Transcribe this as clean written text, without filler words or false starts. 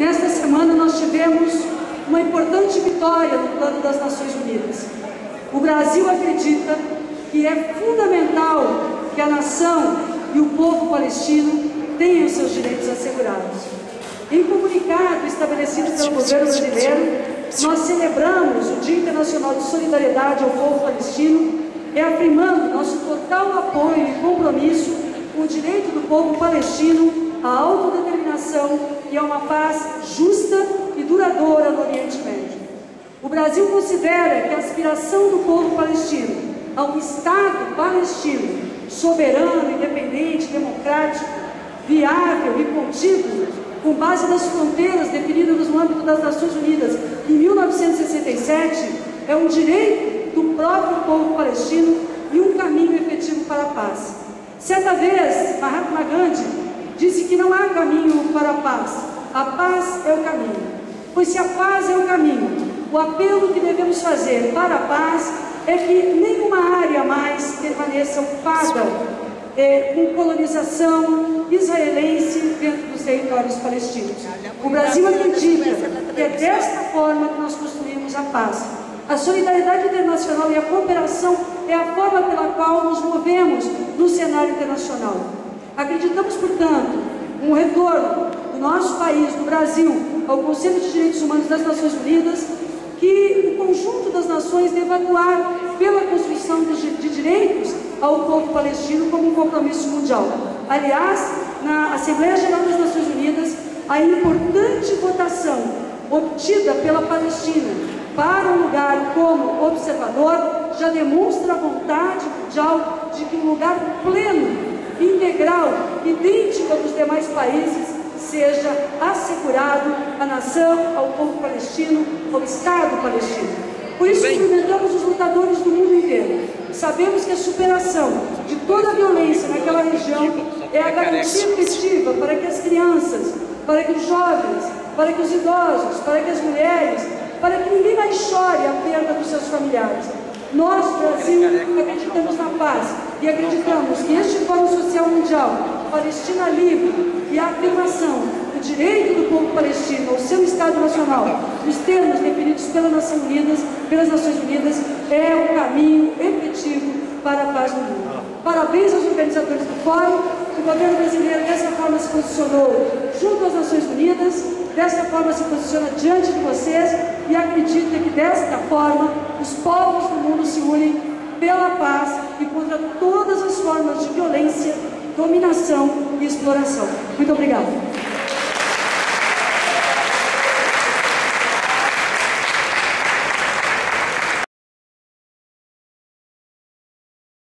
Nesta semana nós tivemos uma importante vitória no plano das Nações Unidas. O Brasil acredita que é fundamental que a nação e o povo palestino tenham seus direitos assegurados. Em comunicado estabelecido pelo governo brasileiro, nós celebramos o Dia Internacional de Solidariedade ao povo palestino, reafirmando nosso total apoio e compromisso com o direito do povo palestino à autodeterminação e a uma paz justa e duradoura no Oriente Médio. O Brasil considera que a aspiração do povo palestino a um Estado palestino soberano, independente, democrático, viável e contíguo, com base nas fronteiras definidas no âmbito das Nações Unidas em 1967, é um direito do próprio povo palestino e um caminho efetivo para a paz. Certa vez, Mahatma Gandhi disse que não há caminho para a paz é o caminho. Pois se a paz é o caminho, o apelo que devemos fazer para a paz é que nenhuma área mais permaneça ocupada com colonização israelense dentro dos territórios palestinos. O Brasil acredita que é desta forma que nós construímos a paz. A solidariedade internacional e a cooperação é a forma pela qual nos movemos no cenário internacional. Acreditamos, portanto, um retorno do nosso país, do Brasil, ao Conselho de Direitos Humanos das Nações Unidas, que o conjunto das nações deva atuar pela construção de direitos ao povo palestino como um compromisso mundial. Aliás, na Assembleia Geral das Nações Unidas, a importante votação obtida pela Palestina para um lugar como observador já demonstra a vontade mundial de que um lugar pleno, integral, idêntico dos demais países, seja assegurado à nação, ao povo palestino, ao Estado palestino. Por isso, cumprimentamos os lutadores do mundo inteiro. Sabemos que a superação de toda a violência naquela região é a garantia efetiva para que as crianças, para que os jovens, para que os idosos, para que as mulheres, para que ninguém mais chore a perda dos seus familiares. Nós, Brasil, acreditamos na paz e acreditamos que este Fórum Social Mundial, Palestina Livre, e a afirmação do direito do povo palestino ao seu Estado Nacional, nos termos definidos pelas Nações Unidas, é o caminho efetivo para a paz no mundo. Parabéns aos organizadores do Fórum. O governo brasileiro dessa forma se posicionou junto às Nações Unidas, desta forma se posiciona diante de vocês e acredita que desta forma os povos do mundo se unem pela paz e contra todas as formas de violência, dominação e exploração. Muito obrigada.